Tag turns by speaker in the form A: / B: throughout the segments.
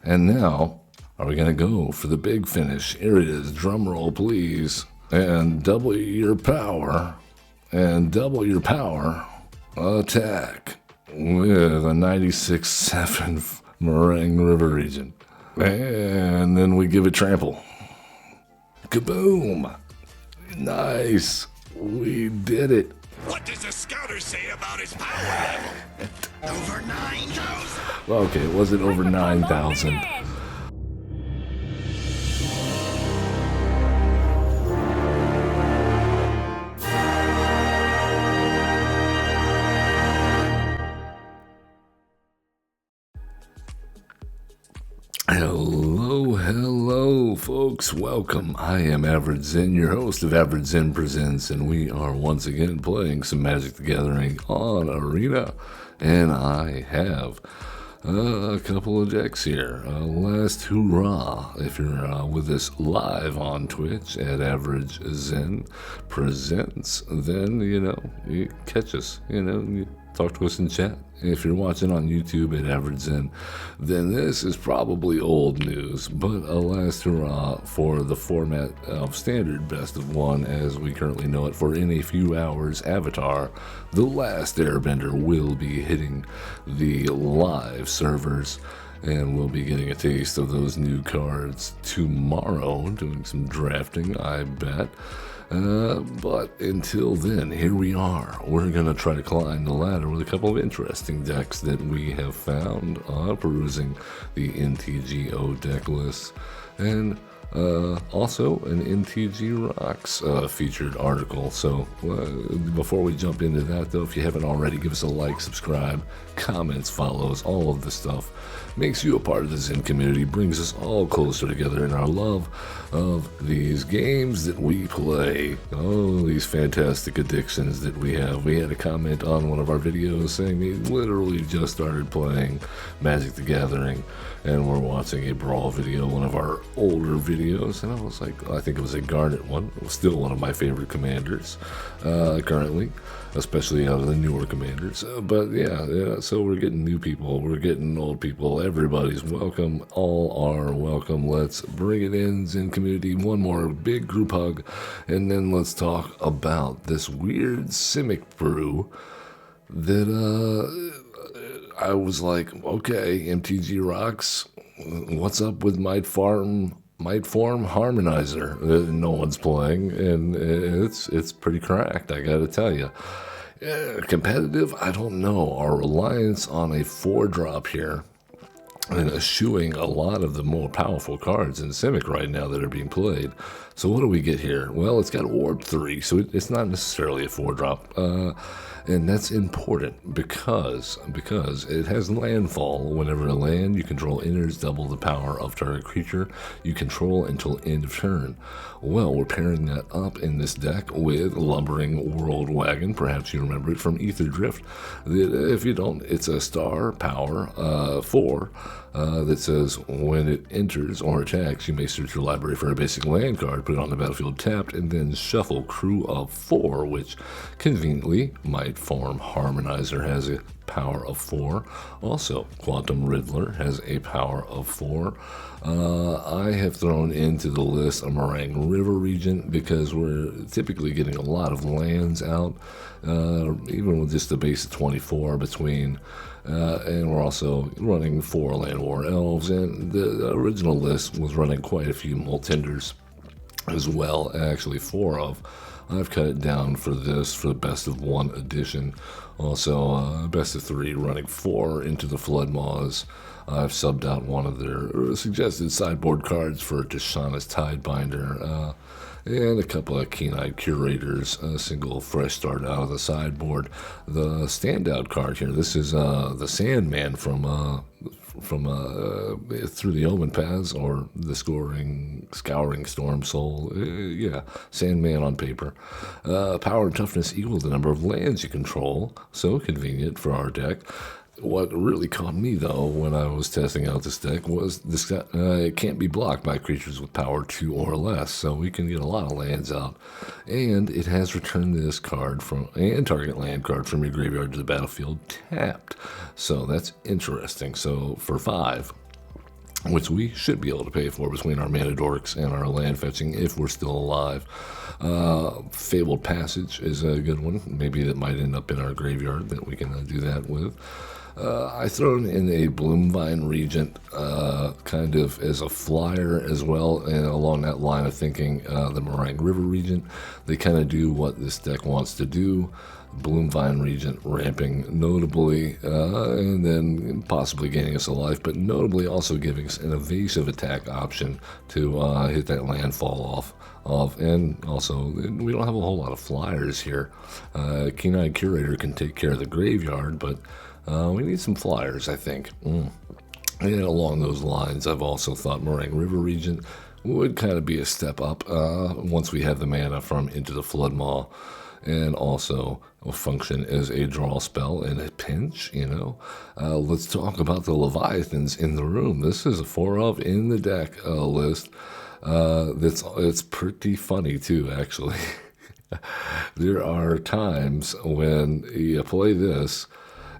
A: And now, are we going to go for the big finish? Here it is. Drum roll, please. And double your power. And double your power. Attack. With a 96-7 Meringue River region. And then we give it trample. Kaboom! Nice. We did it.
B: What does the scouter say about his power level? Over 9,000?
A: Well, okay, it wasn't over 9,000. Hello, folks. Welcome. I am AverageZen, your host of AverageZen Presents, and we are once again playing some Magic the Gathering on Arena. And I have a couple of decks here. Last hurrah. If you're with us live on Twitch at AverageZen Presents, then, you catch us, you talk to us in chat. If you're watching on YouTube at AverageZen, then this is probably old news, but a last hurrah for the format of Standard Best of One as we currently know it. For in a few hours, Avatar, The Last Airbender, will be hitting the live servers, and we'll be getting a taste of those new cards tomorrow, doing some drafting, I bet. But until then, here we are. We're going to try to climb the ladder with a couple of interesting decks that we have found perusing the NTGO Decklist, and also an NTG Rocks featured article. So before we jump into that, though, if you haven't already, give us a like, subscribe, comments, follows, all of the stuff makes you a part of the Zen community, brings us all closer together in our love of these games that we play. Oh, these fantastic addictions that we have. We had a comment on one of our videos saying we literally just started playing Magic the Gathering and we're watching a Brawl video, one of our older videos, and I was like, I think it was a Garnet one. It was still one of my favorite commanders currently, especially out of the newer commanders. But yeah, so we're getting new people, we're getting old people, everybody's welcome, all are welcome. Let's bring it in, Zen community, one more big group hug, and then let's talk about this weird Simic brew that I was like, okay, MTG Rocks, what's up with Mightform Harmonizer that no one's playing, and it's pretty cracked, I gotta tell you. Competitive, I don't know. Our reliance on a 4-drop here and eschewing a lot of the more powerful cards in Simic right now that are being played. So what do we get here? Well, it's got Warp 3, so it's not necessarily a 4-drop. And that's important because it has landfall. Whenever a land you control enters, double the power of target creature you control until end of turn. Well, we're pairing that up in this deck with Lumbering Worldwagon. Perhaps you remember it from Ether Drift. If you don't, it's a star power 4 that says when it enters or attacks, you may search your library for a basic land card, put it on the battlefield tapped, and then shuffle Crew of 4, which conveniently Mightform Harmonizer has a power of 4. Also, Quantum Riddler has a power of 4. I have thrown into the list a Meringue River region because we're typically getting a lot of lands out, even with just a base of 24 between. And we're also running 4 Land War Elves, and the original list was running quite a few Moltenders as well, actually 4 of. I've cut it down for this, for the Best of 1 edition. Also, Best of 3 running 4 into the Flood Maws. I've subbed out one of their suggested sideboard cards for Tishana's Tidebinder, and a couple of Keen-Eyed Curators, a single fresh start out of the sideboard. The standout card here, this is the Sandman from Through the Omen Paths, or the Scouring Storm Soul. Yeah, Sandman on paper. Power and toughness equal the number of lands you control, so convenient for our deck. What really caught me, though, when I was testing out this deck was this it can't be blocked by creatures with power 2 or less, so we can get a lot of lands out. And it has returned this card and target land card from your graveyard to the battlefield tapped. So that's interesting. So for 5, which we should be able to pay for between our mana dorks and our land fetching if we're still alive. Fabled Passage is a good one. Maybe that might end up in our graveyard that we can do that with. I thrown in a Bloomvine Regent kind of as a flyer as well, and along that line of thinking, the Meringue River Regent. They kind of do what this deck wants to do. Bloomvine Regent ramping notably, and then possibly gaining us a life, but notably also giving us an evasive attack option to hit that landfall off. And also, we don't have a whole lot of flyers here. Keen-Eyed Curator can take care of the graveyard, but we need some flyers, I think. And along those lines, I've also thought Meringue River Regent would kind of be a step up once we have the mana from Into the Flood Maw, and also will function as a draw spell in a pinch, you know. Let's talk about the Leviathans in the room. This is a 4-of in the deck list. It's pretty funny too, actually. There are times when you play this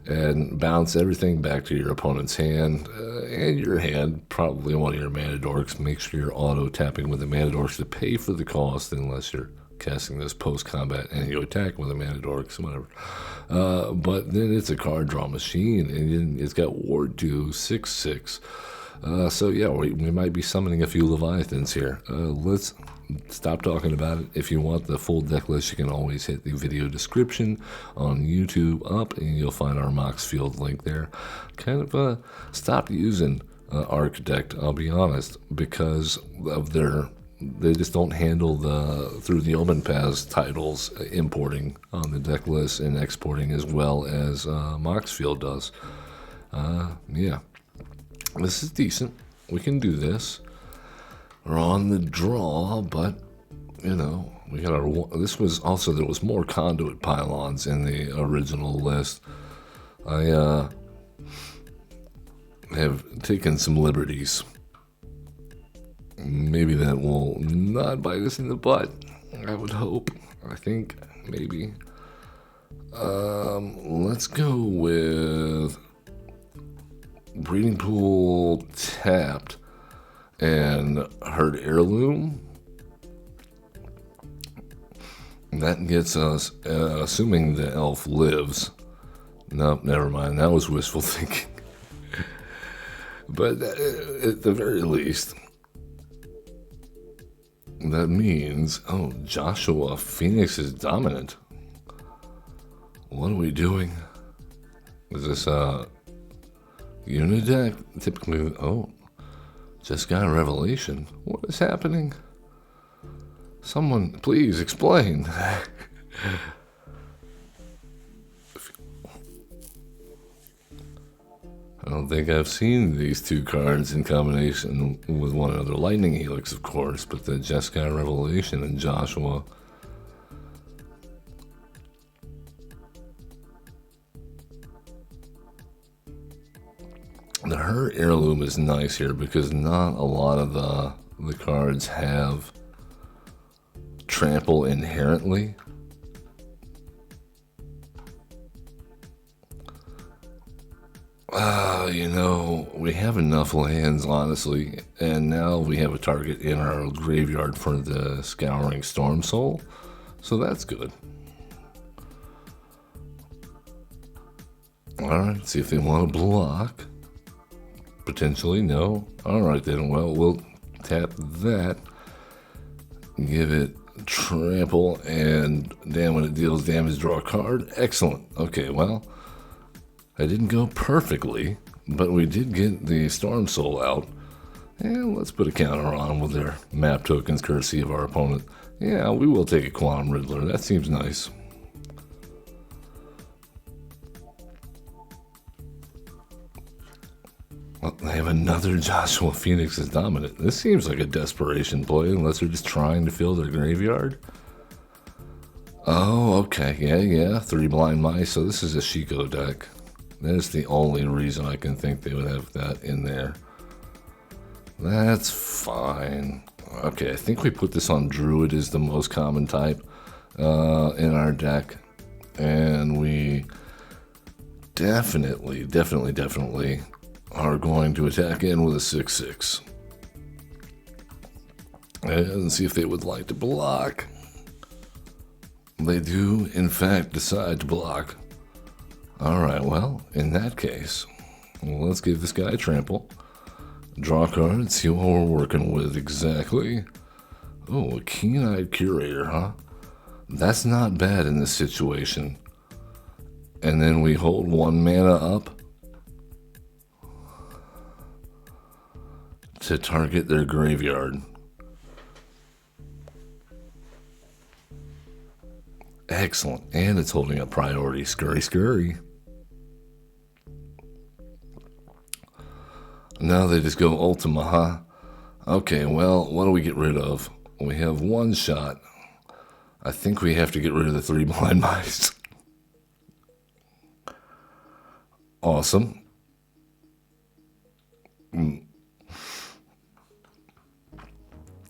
A: and bounce everything back to your opponent's hand, and your hand, probably one of your mana dorks. Make sure you're auto-tapping with the mana dorks to pay for the cost, unless you're casting this post-combat and you attack with a mana dorks, whatever. But then it's a card draw machine, and it's got Ward 2, 6/6. So yeah, we might be summoning a few Leviathans here. Let's stop talking about it. If you want the full deck list, you can always hit the video description on YouTube up, and you'll find our Mox Field link there. Kind of stopped using Architect, I'll be honest, because of they just don't handle through the Omen Pass titles importing on the deck list and exporting as well as Mox Field does. Yeah. This is decent. We can do this. We're on the draw, but, you know, we got our... This was also... There was more conduit pylons in the original list. I have taken some liberties. Maybe that will not bite us in the butt. I would hope. I think. Maybe. Let's go with... Breeding Pool tapped and Herd Heirloom. That gets us, assuming the elf lives. Nope, never mind. That was wishful thinking. But at the very least, that means, oh, Joshua Phoenix is dominant. What are we doing? Is this, unit deck? Typically, oh, just got a revelation. What is happening? Someone, please explain. I don't think I've seen these two cards in combination with one another. Lightning Helix, of course, but the Jeskai Revelation and Joshua. The Herd Heirloom is nice here because not a lot of the cards have trample inherently. You know, we have enough lands, honestly, and now we have a target in our graveyard for the Scouring Storm Soul, so that's good. Alright, see if they want to block. Potentially, no. Alright then, well, we'll tap that, give it trample, and damn, when it deals damage, draw a card. Excellent. Okay, well, I didn't go perfectly, but we did get the Storm Soul out. And let's put a counter on them with their map tokens, courtesy of our opponent. Yeah, we will take a Quantum Riddler. That seems nice. Well, they have another Joshua Phoenix as dominant. This seems like a desperation play, unless they're just trying to fill their graveyard. Oh, okay. Yeah. 3 Blind Mice. So this is a Shiko deck. That's the only reason I can think they would have that in there. That's fine. Okay, I think we put this on Druid is the most common type in our deck. And we definitely are going to attack in with a 6/6. And see if they would like to block. They do, in fact, decide to block. Alright, well, in that case, let's give this guy a trample. Draw a card, see what we're working with exactly. Oh, a keen-eyed curator, huh? That's not bad in this situation. And then we hold 1 mana up to target their graveyard. Excellent. And it's holding up priority. Scurry, scurry. Now they just go Ultima, huh? Okay, well, what do we get rid of? We have 1 shot. I think we have to get rid of the 3 blind mice. Awesome.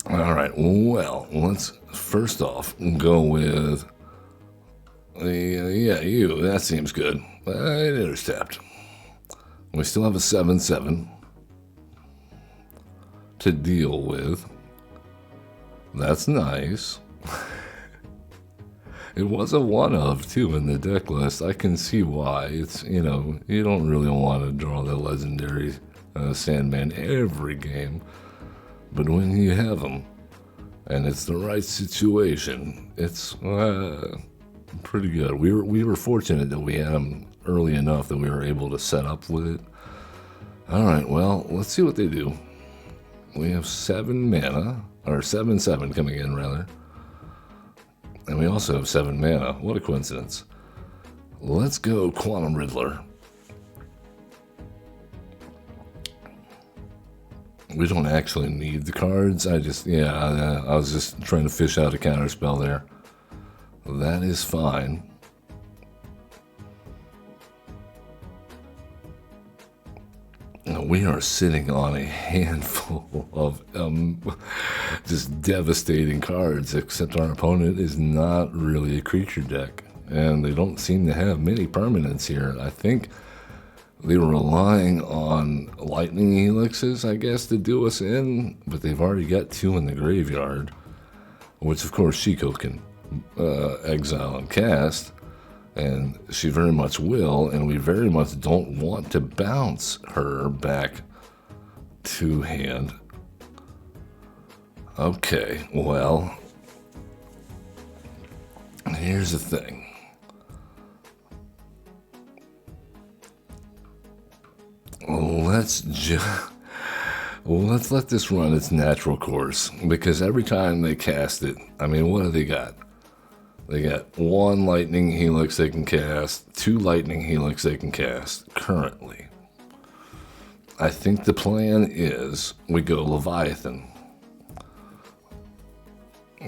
A: Alright, well, let's first off go with... yeah, you. That seems good. It intercept. We still have a 7/7 to deal with. That's nice. It was a 1-of, too, in the deck list. I can see why. It's, you know, you don't really want to draw the legendary Sandman every game. But when you have them, and it's the right situation, it's pretty good. We were fortunate that we had them early enough that we were able to set up with it. Alright, well, let's see what they do. We have 7 mana, or 7/7 coming in, rather. And we also have 7 mana. What a coincidence. Let's go Quantum Riddler. We don't actually need the cards. I was just trying to fish out a counterspell there. That is fine. Now, we are sitting on a handful of just devastating cards, except our opponent is not really a creature deck. And they don't seem to have many permanents here. I think they were relying on lightning helixes, I guess, to do us in. But they've already got 2 in the graveyard, which, of course, Shiko can exile and cast. And she very much will, and we very much don't want to bounce her back to hand. Okay, well, here's the thing. Let's let this run its natural course, because every time they cast it, I mean, what do they got? They got 1 lightning helix they can cast, 2 lightning helix they can cast currently. I think the plan is we go Leviathan.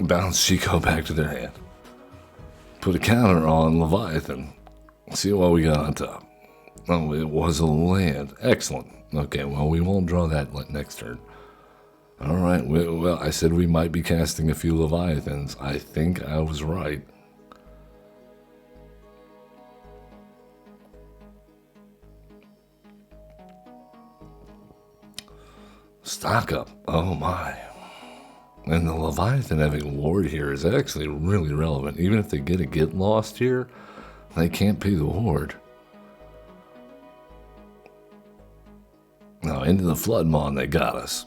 A: Bounce Shiko back to their hand. Put a counter on Leviathan. See what we got on top. Oh, it was a land. Excellent. Okay, well, we won't draw that next turn. All right, well, I said we might be casting a few Leviathans. I think I was right. Stock up. Oh, my. And the Leviathan having Ward here is actually really relevant. Even if they get lost here, they can't pay the Ward. Now, into the Floodmon, they got us.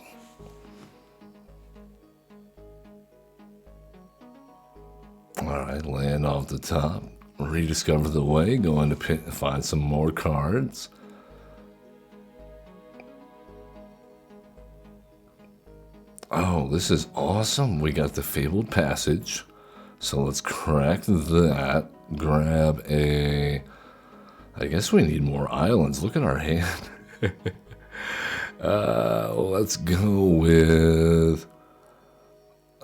A: Alright, land off the top. Rediscover the way. Going to find some more cards. Oh, this is awesome. We got the Fabled Passage. So let's crack that. Grab a... I guess we need more islands. Look at our hand. Let's go with...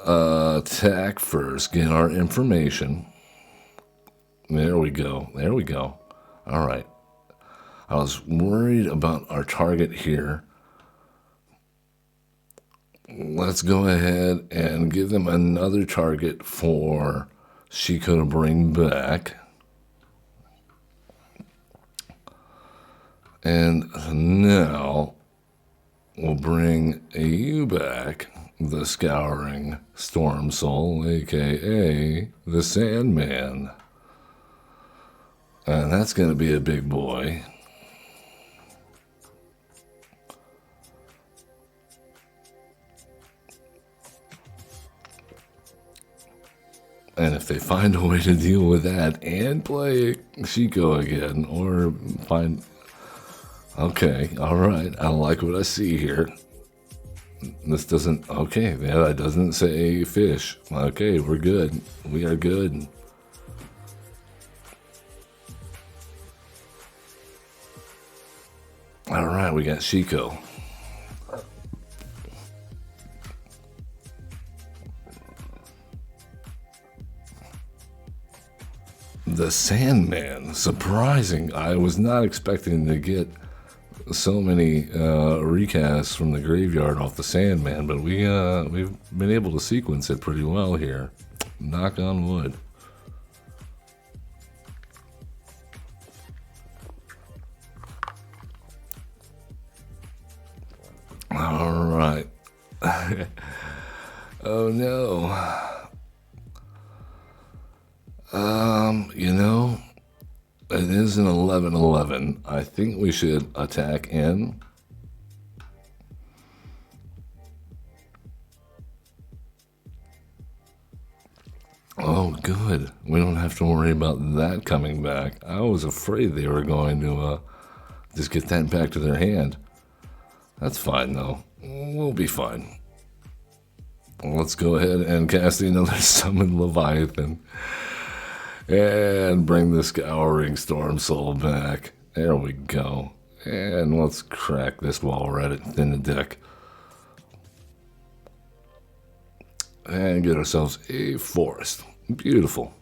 A: attack first. Get our information. There we go. There we go. Alright. I was worried about our target here. Let's go ahead and give them another target for Shiko to bring back. And now we'll bring you back, the Scouring Storm Soul, aka the Sandman. And that's going to be a big boy. And if they find a way to deal with that and play Chico again, or find... Okay, alright, I like what I see here. This doesn't... Okay, yeah, that doesn't say fish. Okay, we're good. We are good. Alright, we got Chico. The Sandman, surprising. I was not expecting to get so many recasts from the graveyard off the Sandman, but we've been able to sequence it pretty well here. Knock on wood. All right. Oh no. You know, it is an 11-11. I think we should attack in. Oh, good. We don't have to worry about that coming back. I was afraid they were going to just get that back to their hand. That's fine, though. We'll be fine. Let's go ahead and cast another Summon Leviathan. And bring the Scouring Storm Soul back. There we go. And let's crack this while we're at it in the deck. And get ourselves a forest. Beautiful.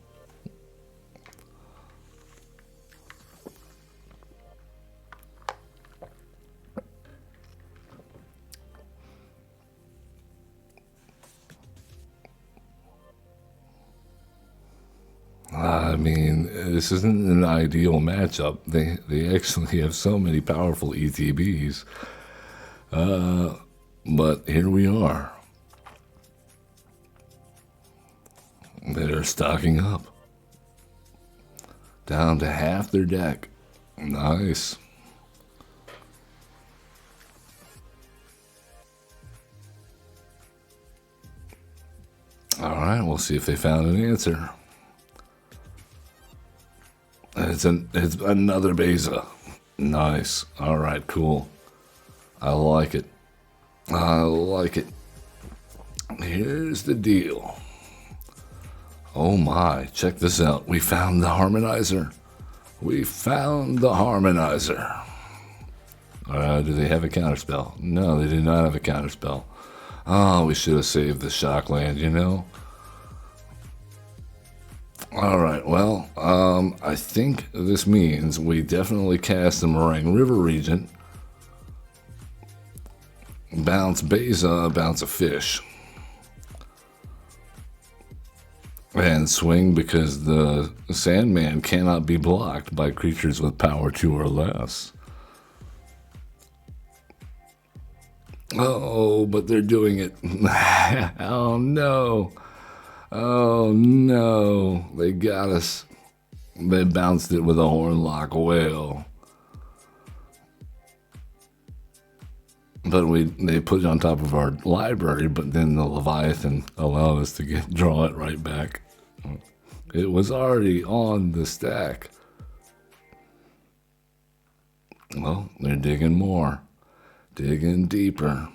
A: I mean, this isn't an ideal matchup. They actually have so many powerful ETBs. But here we are. They're stocking up. Down to half their deck. Nice. Alright, we'll see if they found an answer. It's another Beza. Nice. Alright, cool. I like it. I like it. Here's the deal. Oh my, check this out. We found the Harmonizer. We found the Harmonizer. Do they have a counterspell? No, they do not have a counterspell. Oh, we should have saved the Shockland, you know? Alright, well, I think this means we definitely cast the Meringue River Regent. Bounce Beza, bounce a fish. And swing because the Sandman cannot be blocked by creatures with power 2 or less. Oh, but they're doing it. Oh no. Oh no. They got us. They bounced it with a Hornlock Whale. But they put it on top of our library, but then the Leviathan allowed us to draw it right back. It was already on the stack. Well, they're digging more. Digging deeper.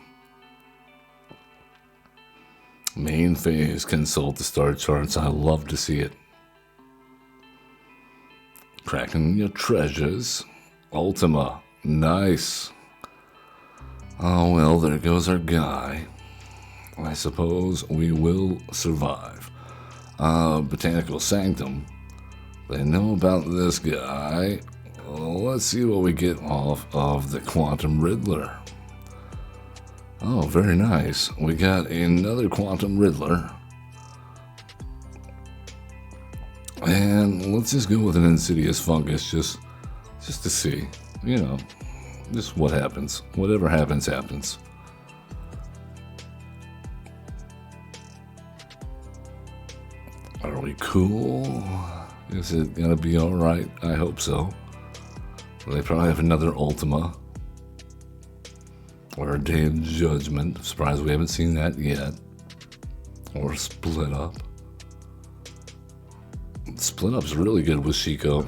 A: Main phase, consult the star charts. I love to see it. Cracking your treasures. Ultima. Nice. Oh, well, there goes our guy. I suppose we will survive. Botanical Sanctum. They know about this guy. Well, let's see what we get off of the Quantum Riddler. Oh, very nice. We got another Quantum Riddler. And let's just go with an Insidious Fungus just to see. You know, Just what happens. Whatever happens, happens. Are we cool? Is it gonna be alright? I hope so. They probably have another Ultima. Or a Day of Judgment. Surprised we haven't seen that yet. Or Split Up. Split Up's really good with Chico.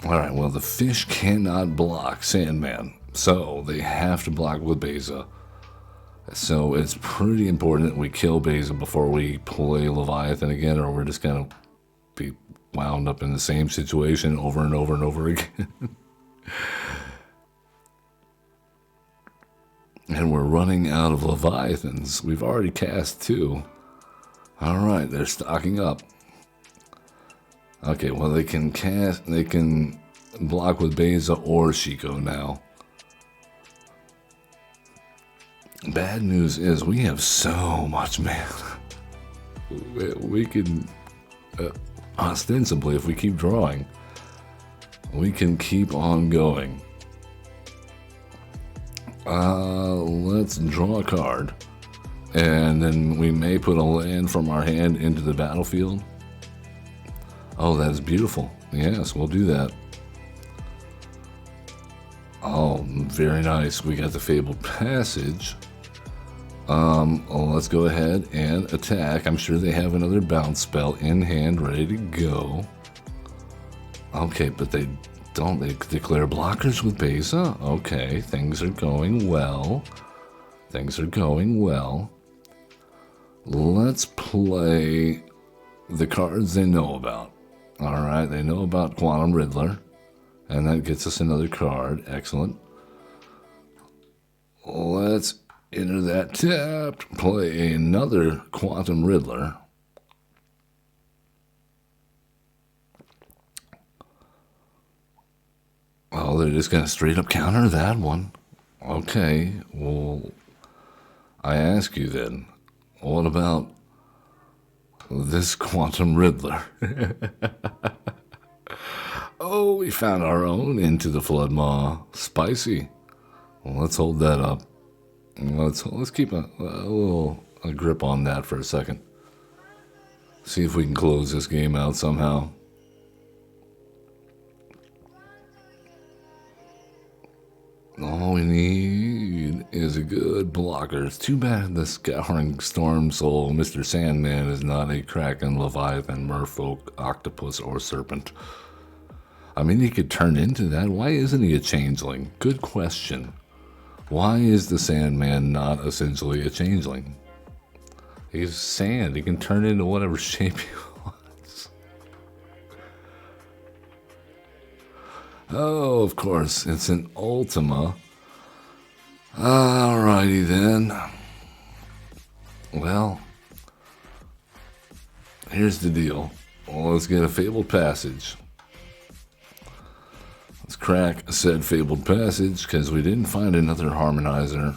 A: Alright, well, the fish cannot block Sandman. So they have to block with Beza. So it's pretty important that we kill Beza before we play Leviathan again, or we're just gonna be wound up in the same situation over and over and over again. And we're running out of Leviathans. We've already cast 2. Alright, they're stocking up. Okay, well, they can block with Beza or Chico now. Bad news is we have so much mana. We can, ostensibly, if we keep drawing, we can keep on going. Let's draw a card, and then we may put a land from our hand into the battlefield. Oh, that is beautiful. Yes, we'll do that. Oh, very nice. We got the Fabled Passage. Let's go ahead and attack. I'm sure they have another bounce spell in hand ready to go. Okay, but they don't. They declare blockers with Beza. Okay, things are going well. Things are going well. Let's play the cards they know about. Alright, they know about Quantum Riddler. And that gets us another card. Excellent. Let's enter that tapped. Play another Quantum Riddler. Oh, they're just going to straight up counter that one. Okay, well, I ask you then, what about this Quantum Riddler? Oh, we found our own Into the Flood Maw. Spicy. Well, let's hold that up. Let's keep a little grip on that for a second. See if we can close this game out somehow. All we need is a good blocker. It's too bad the Scouring Storm Soul, Mr. Sandman, is not a Kraken, Leviathan, Merfolk, Octopus, or Serpent. I mean, he could turn into that. Why isn't he a changeling? Good question. Why is the Sandman not essentially a changeling? He's sand. He can turn into whatever shape he wants. Oh, of course, it's an Ultima. Alrighty then. Well, here's the deal. Well, let's get a Fabled Passage. Let's crack said Fabled Passage, because we didn't find another Harmonizer.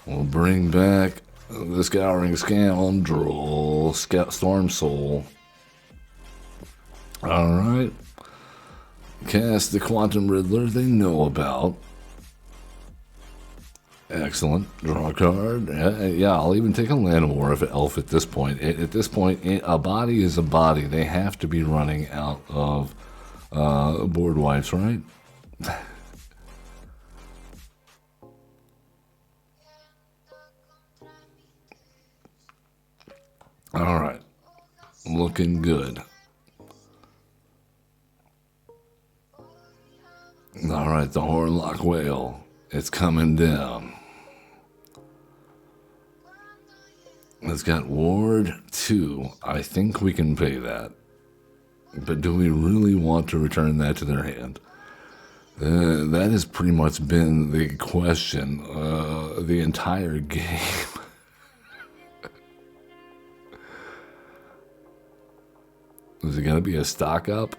A: We'll bring back the Scouring Scoundrel, Storm Soul. Alright. Cast the Quantum Riddler they know about. Excellent. Draw a card. Yeah, I'll even take a Llanowar if elf at this point. At this point, a body is a body. They have to be running out of board wipes, right? Alright. Looking good. Alright, the Hornlock Whale. It's coming down. It's got Ward 2. I think we can pay that. But do we really want to return that to their hand? That has pretty much been the question the entire game. Is it going to be a stock up?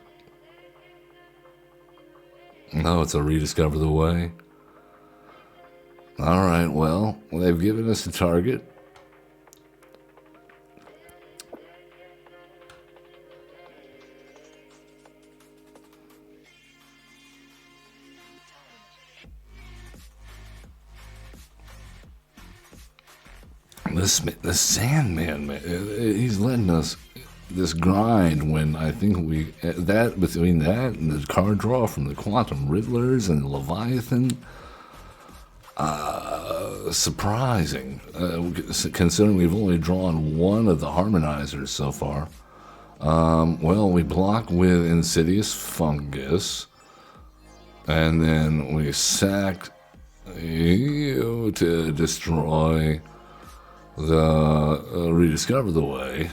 A: No, it's a rediscover the way. Alright, well, they've given us a target. the Sandman, man, he's letting us this grind when I think between that and the card draw from the Quantum Riddlers and Leviathan, surprising, considering we've only drawn one of the Harmonizers so far. Well, we block with Insidious Fungus, and then we sack you to destroy the Rediscover the Way.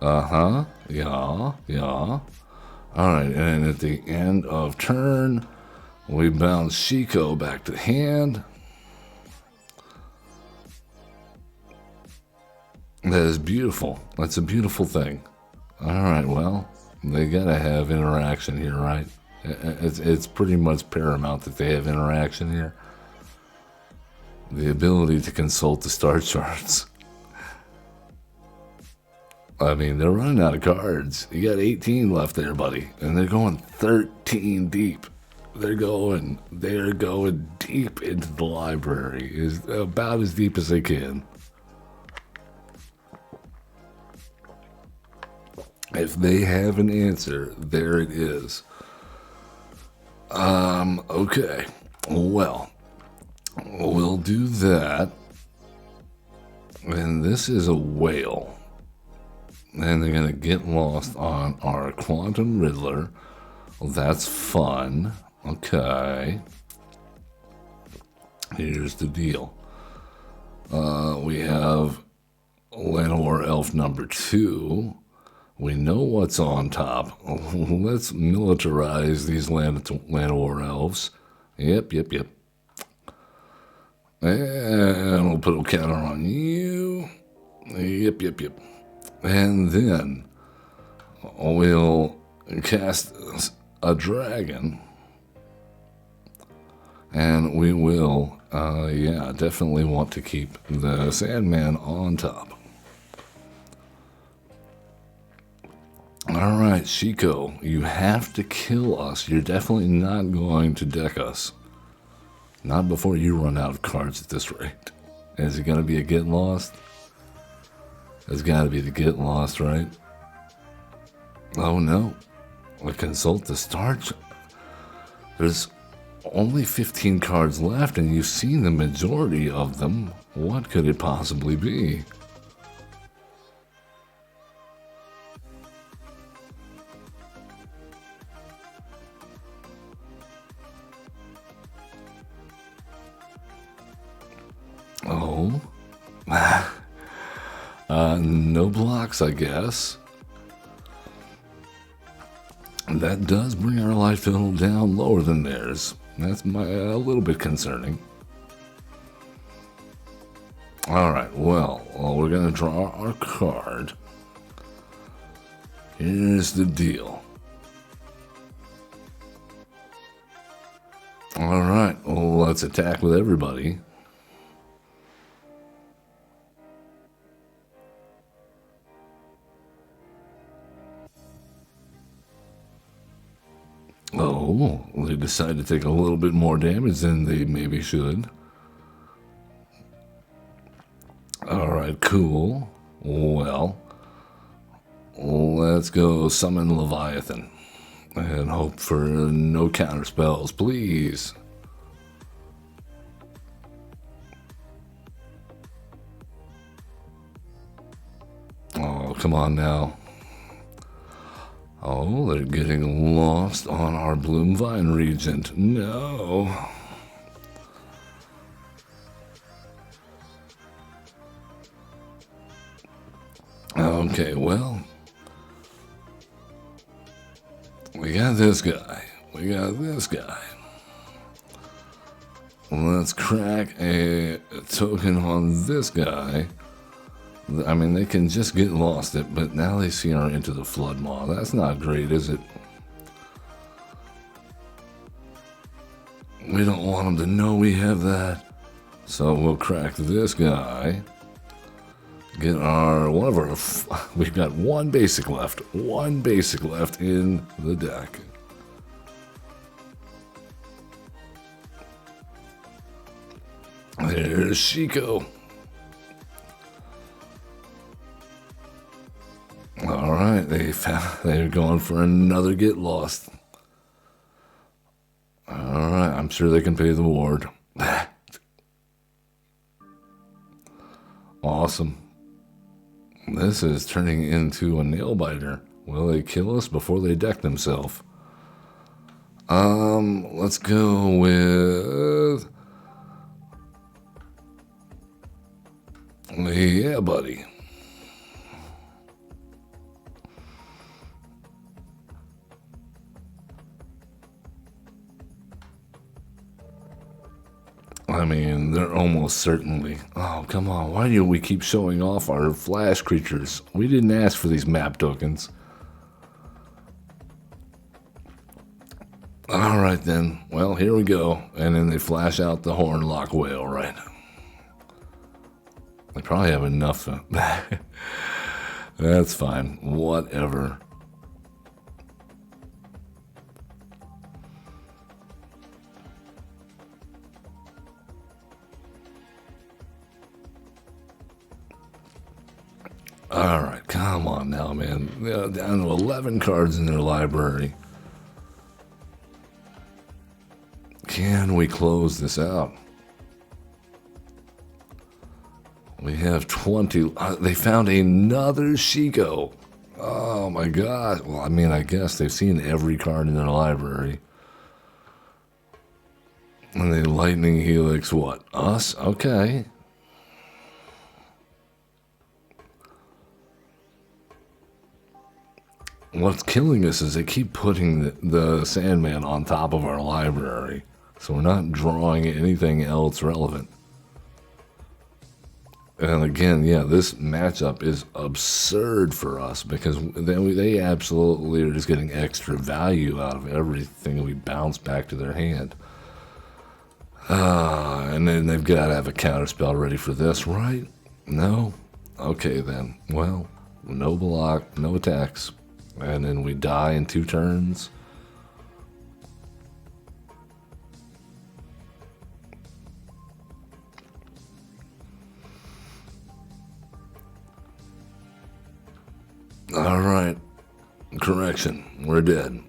A: Yeah. Alright, and at the end of turn, we bounce Shiko back to hand. That is beautiful. That's a beautiful thing. Alright, well, they gotta have interaction here, right? It's pretty much paramount that they have interaction here. The ability to consult the star charts. I mean, they're running out of cards. You got 18 left there, buddy. And they're going 13 deep. They're going deep into the library. Is about as deep as they can. If they have an answer, there it is. Okay. Well, we'll do that. And this is a whale. And they're going to get lost on our Quantum Riddler. Well, that's fun. Okay. Here's the deal. We have Llanowar Elf number 2. We know what's on top. Let's militarize these Llanowar Elves. Yep. And we'll put a counter on you. Yep. And then we'll cast a dragon. And we will, definitely want to keep the Sandman on top. Alright, Shiko, you have to kill us. You're definitely not going to deck us. Not before you run out of cards at this rate. Is it going to be a get lost? It's got to be the get lost, right? Oh no. I consult the start. There's only 15 cards left and you've seen the majority of them. What could it possibly be? Oh. No blocks, I guess. That does bring our life total down lower than theirs. That's a little bit concerning. Alright, well, we're going to draw our card. Here's the deal. Alright, well, let's attack with everybody. Oh, they decided to take a little bit more damage than they maybe should. Alright, cool. Well, let's go summon Leviathan. And hope for no counter spells, please. Oh, come on now. Oh, they're getting lost on our Bloomvine Regent. No. Okay, well. We got this guy. Let's crack a token on this guy. I mean, they can just get lost it, but now they see our Into the Flood Maw. That's not great, is it? We don't want them to know we have that. So we'll crack this guy. Get we've got one basic left. One basic left in the deck. There's Chico. All right, they're going for another get lost. All right, I'm sure they can pay the ward. Awesome. This is turning into a nail biter. Will they kill us before they deck themselves? Let's go with... Yeah, buddy. I mean, they're almost certainly... Oh, come on. Why do we keep showing off our flash creatures? We didn't ask for these map tokens. Alright then. Well, here we go. And then they flash out the Hornlock Whale, right? They probably have enough. That's fine. Whatever. Alright, come on now, man. They're down to 11 cards in their library. Can we close this out? We have 20. They found another Chico. Oh my god. Well, I mean, I guess they've seen every card in their library. And they Lightning Helix what? Us? Okay. What's killing us is they keep putting the Sandman on top of our library. So we're not drawing anything else relevant. And again, yeah, this matchup is absurd for us because they absolutely are just getting extra value out of everything we bounce back to their hand. And then they've got to have a counterspell ready for this, right? No? Okay then. Well, no block, no attacks. And then we die in 2 turns. All right. Correction. We're dead.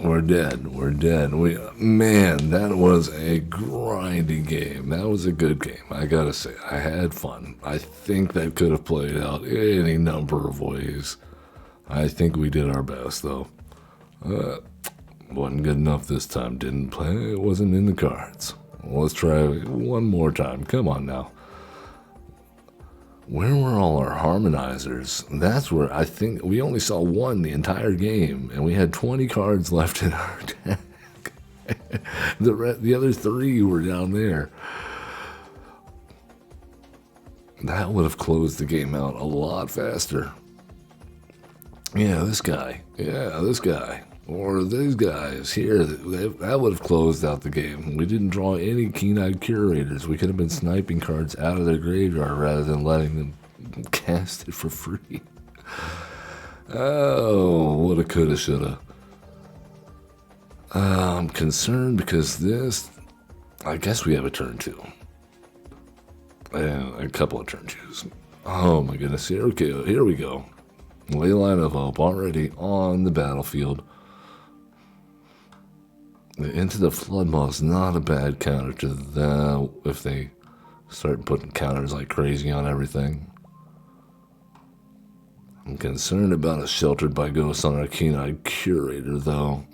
A: We're dead. We're dead. Man, that was a grindy game. That was a good game. I gotta say, I had fun. I think that could have played out any number of ways. I think we did our best, though. Wasn't good enough this time. Didn't play. It wasn't in the cards. Well, let's try one more time. Come on now. Where were all our harmonizers? That's where I think we only saw one the entire game, and we had 20 cards left in our deck. The other 3 were down there. That would have closed the game out a lot faster. Yeah, this guy. Yeah, this guy. Or these guys here. That would have closed out the game. We didn't draw any keen-eyed curators. We could have been sniping cards out of their graveyard rather than letting them cast it for free. Oh, woulda, coulda, shoulda. I'm concerned because this... I guess we have a turn 2. And a couple of turn 2s. Oh my goodness. Here we go. Leyline of Hope already on the battlefield. Into the Floodmaw is not a bad counter to that if they start putting counters like crazy on everything. I'm concerned about a Sheltered by Ghosts on our Keen-Eyed Curator, though.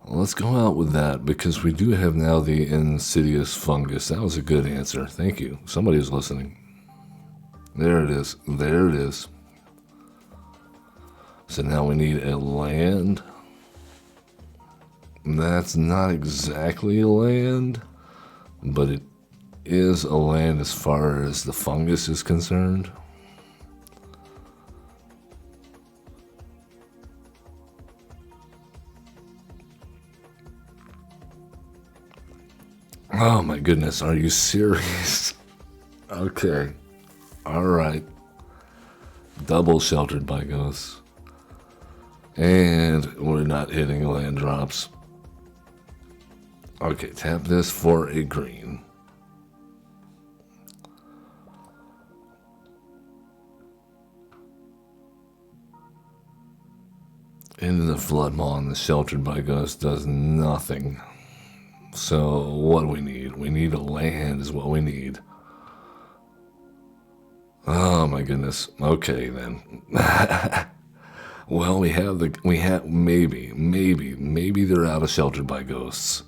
A: Let's go out with that because we do have now the Insidious Fungus. That was a good answer. Thank you. Somebody was listening. There it is. There it is. So now we need a land. That's not exactly a land, but it is a land as far as the fungus is concerned. Oh my goodness, are you serious? Okay. Alright. Double Sheltered by Ghosts. And we're not hitting land drops. Okay, tap this for a green. Into the Flood Maw and the Sheltered by Ghost does nothing. So what do we need? We need a land is what we need. Oh my goodness. Okay then. Well, maybe they're out of Sheltered by Ghosts.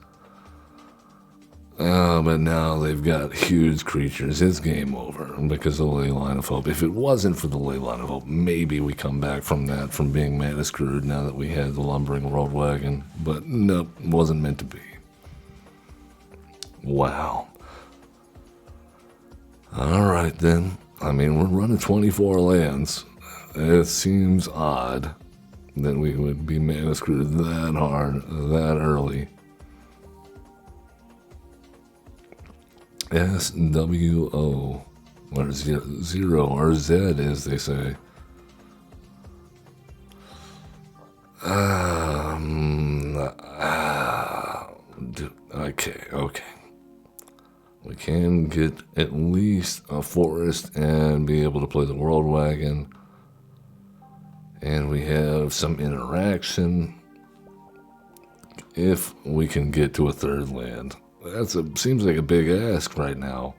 A: But now they've got huge creatures. It's game over because of the Ley Line of Hope. If it wasn't for the Ley Line of Hope, maybe we come back from that, from being mana screwed now that we had the Lumbering Worldwagon. But nope, wasn't meant to be. Wow. Alright then. I mean, we're running 24 lands. It seems odd that we would be mana screwed that hard, that early. SWO, or zero, or Z as they say. Okay. We can get at least a forest and be able to play the Worldwagon. And we have some interaction if we can get to a third land. Seems like a big ask right now.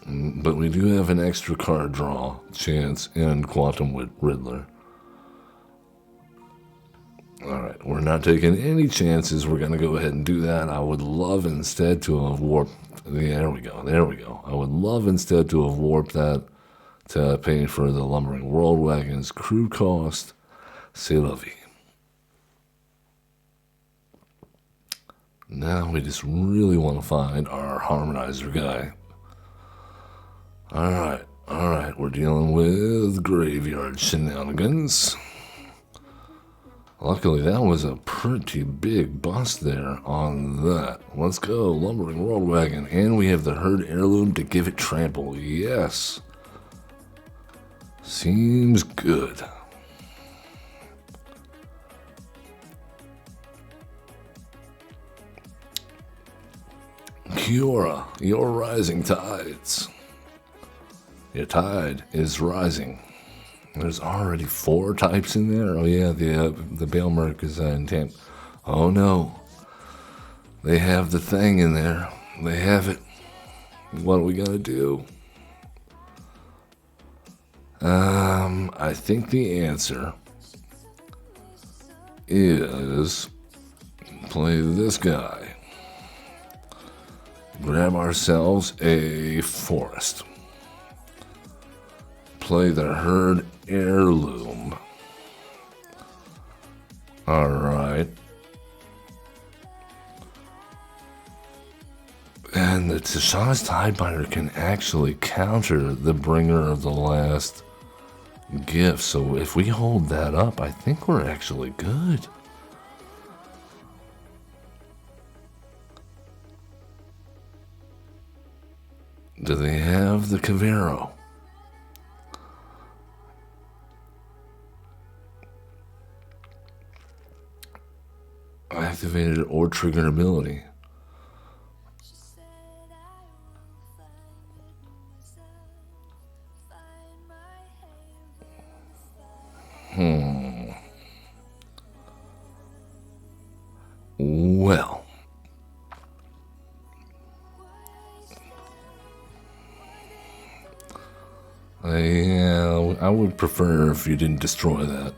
A: But we do have an extra card draw chance in Quantum Riddler. Alright, we're not taking any chances. We're going to go ahead and do that. I would love instead to have warped... There we go. I would love instead to have warped that to pay for the Lumbering Worldwagon's crew cost. C'est la vie. Now we just really want to find our Harmonizer guy. Alright, we're dealing with graveyard shenanigans. Luckily, that was a pretty big bust there on that. Let's go, Lumbering Worldwagon. And we have the Herd Heirloom to give it trample. Yes. Seems good. Kiora, your rising tides. Your tide is rising. There's already 4 types in there. Oh yeah, the Baelmerk is in Tamp. Oh no. They have the thing in there. They have it. What are we gonna do? I think the answer is play this guy. Grab ourselves a forest. Play the Herd Heirloom. Alright. And the Tasha's Tidebinder can actually counter the Bringer of the Last Gift. So if we hold that up, I think we're actually good. Do they have the Cavero? Activated or triggered ability. Well. I would prefer if you didn't destroy that.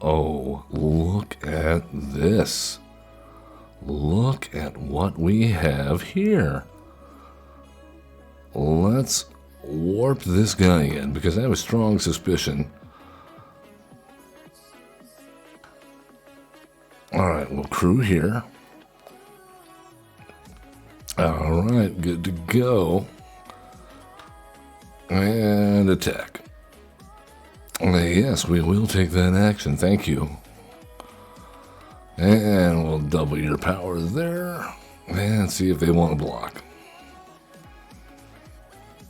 A: Oh, look at this. Look at what we have here. Let's warp this guy in, because I have a strong suspicion. Alright, we'll crew here. Alright, good to go. And attack. Yes, we will take that action, thank you. And we'll double your power there. And see if they want to block.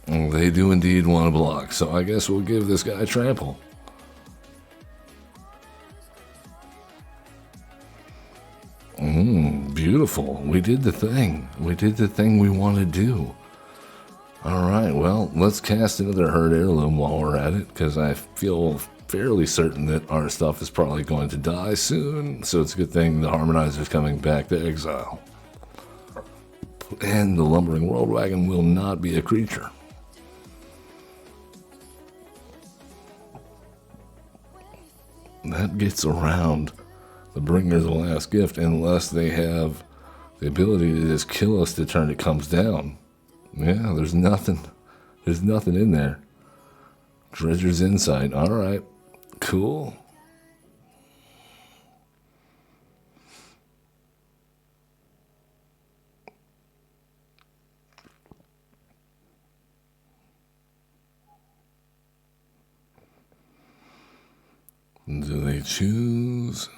A: They do indeed want to block, so I guess we'll give this guy trample. Beautiful. We did the thing. We did the thing we want to do. Alright, well, let's cast another Herd Heirloom while we're at it, because I feel fairly certain that our stuff is probably going to die soon, so it's a good thing the Harmonizer's coming back to exile. And the Lumbering Worldwagon will not be a creature. That gets around the Bringer's Last Gift unless they have the ability to just kill us the turn it comes down. Yeah, there's nothing. There's nothing in there. Dredger's Insight. Alright. Cool. Do they choose?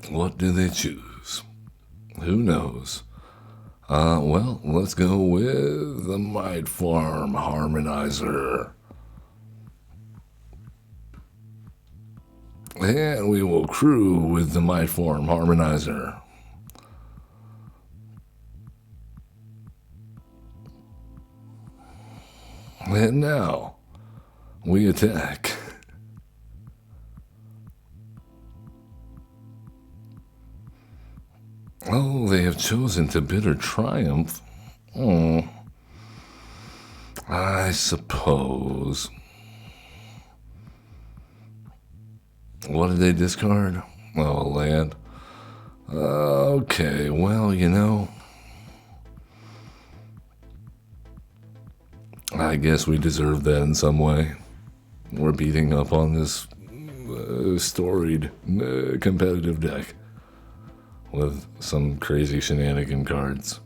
A: What do they choose? Who knows? Well, let's go with the Mightform Harmonizer. And we will crew with the Mightform Harmonizer. And now, we attack. Oh, they have chosen to bitter triumph. I suppose. What did they discard? Oh, a land. Okay, well, you know, I guess we deserve that in some way. We're beating up on this storied competitive deck with some crazy shenanigan cards.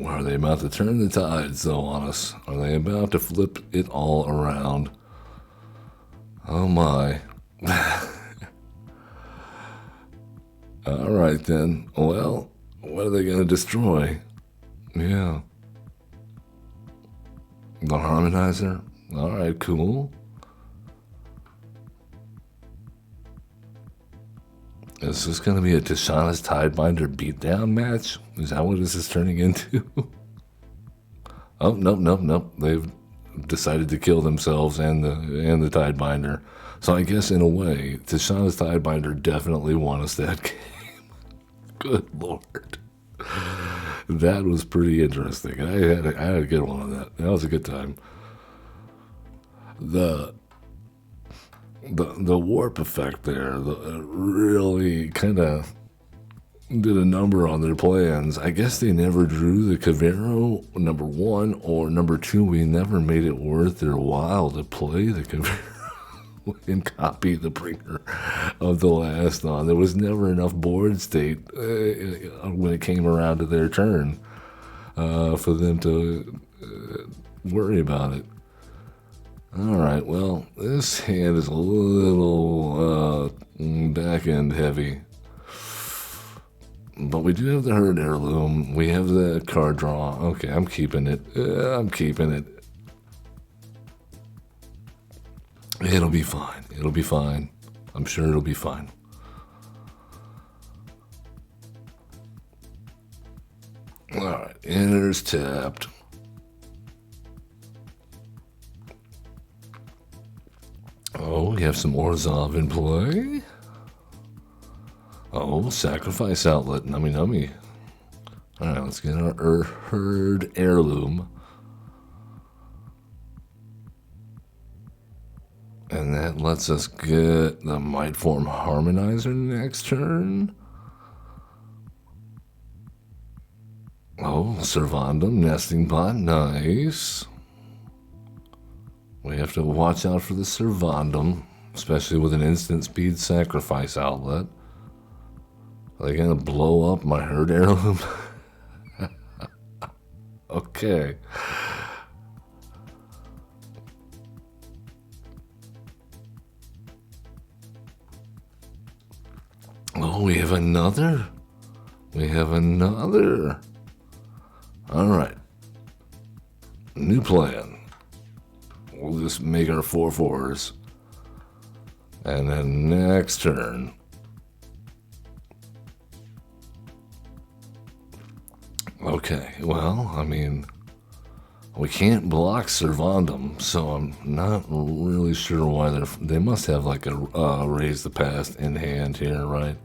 A: Are they about to turn the tides, though, on us? Are they about to flip it all around? Oh, my. All right, then. Well, what are they going to destroy? Yeah. The Harmonizer? All right, cool. Is this going to be a Tishana's Tidebinder beatdown match? Is that what this is turning into? Oh, nope. They've decided to kill themselves and the Tidebinder. So I guess in a way, Tishana's Tidebinder definitely won us that game. Good Lord. That was pretty interesting. I had a good one on that. That was a good time. The warp effect there really kind of did a number on their plans. I guess they never drew the Cavero, number one, or number two, we never made it worth their while to play the Cavero and copy the bringer of the last on. There was never enough board state when it came around to their turn for them to worry about it. Alright, well, this hand is a little back-end heavy. But we do have the Herd Heirloom. We have the card draw. Okay, I'm keeping it. I'm keeping it. It'll be fine. It'll be fine. I'm sure it'll be fine. Alright, enters tapped. Oh, we have some Orzhov in play. Oh, Sacrifice Outlet, nummy. Alright, let's get our Herd Heirloom. And that lets us get the Mightform Harmonizer next turn. Oh, Servandum, Nesting Bot, nice. We have to watch out for the Servandum, especially with an instant speed Sacrifice Outlet. Are they gonna blow up my Herd Heirloom? Okay. Oh, we have another. We have another. All right. New plan. We'll just make our 4/4s. And then next turn. Okay, well, I mean, we can't block Servandum, so I'm not really sure why they must have like a raise the past in hand here, right?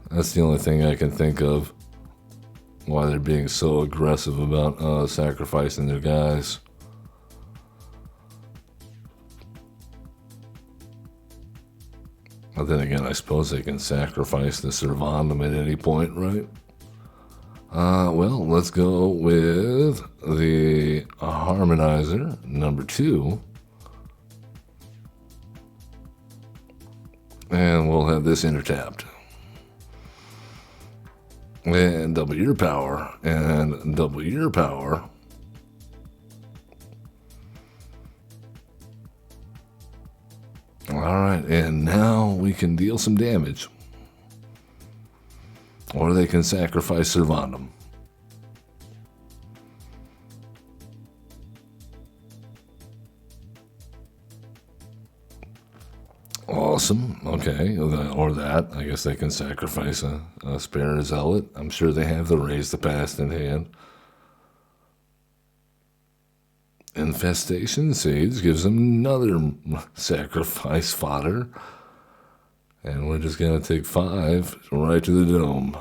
A: That's the only thing I can think of. Why they're being so aggressive about sacrificing their guys. But then again, I suppose they can sacrifice the Servandum at any point, right? Well, let's go with the Harmonizer, number 2. And we'll have this intertapped. And double your power, and double your power. Alright, and now we can deal some damage. Or they can sacrifice Servandum. Awesome. Okay. Or that. I guess they can sacrifice a spare zealot. I'm sure they have the raise the past in hand. Infestation Sage gives them another sacrifice fodder. And we're just going to take 5 right to the dome.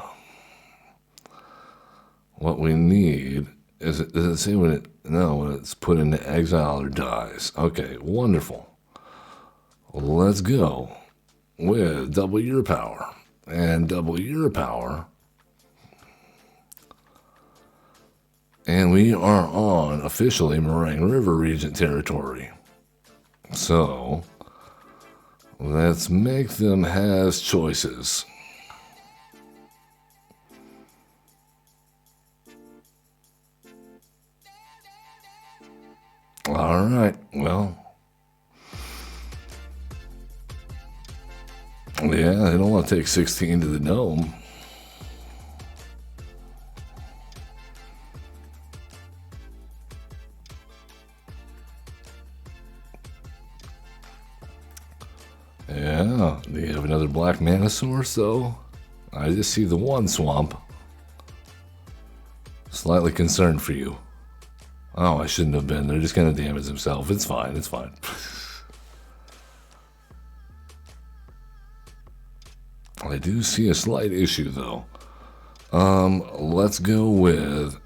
A: What we need is, does it say when it, no, when it's put into exile or dies. Okay, wonderful. Let's go with double your power and double your power. And we are on officially Meringue River Regent territory. So let's make them has choices. All right, well. Yeah, they don't want to take 16 to the dome. Yeah, do you have another black mana source, though? I just see the one swamp. Slightly concerned for you. Oh, I shouldn't have been. They're just going to damage themselves. It's fine, it's fine. I do see a slight issue, though. Let's go with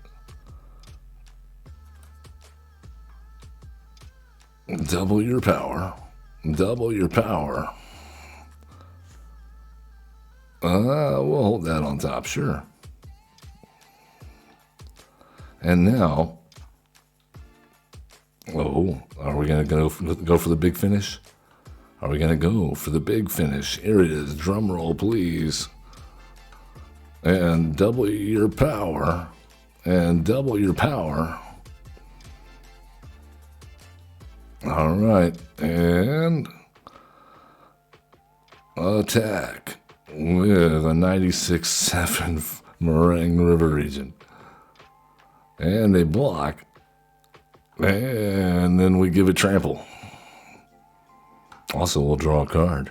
A: double your power. Double your power. We'll hold that on top, sure. And now, oh, are we going to go for the big finish? Are we going to go for the big finish? Here it is. Drum roll, please. And double your power. And double your power. All right. And attack with a 96-7 Meringue River Regent. And they block. And then we give it trample. Also, we'll draw a card.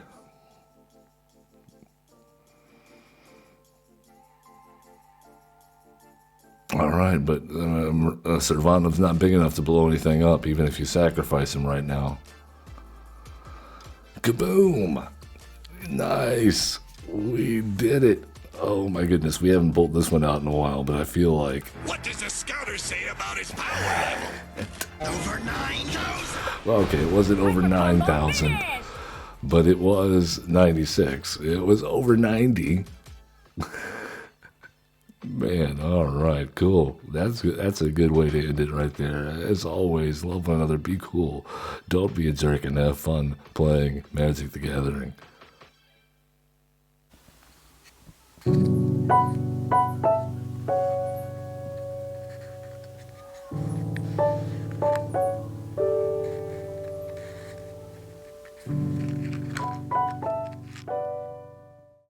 A: All right, but Servandum's not big enough to blow anything up, even if you sacrifice him right now. Kaboom! Nice! We did it! Oh my goodness, we haven't pulled this one out in a while, but I feel like...
B: What does the scouter say about his power level? Over 9,000?
A: Okay, it wasn't over 9,000, but it was 96. It was over 90. Man, all right, cool. That's a good way to end it right there. As always, love one another, be cool. Don't be a jerk, and have fun playing Magic the Gathering.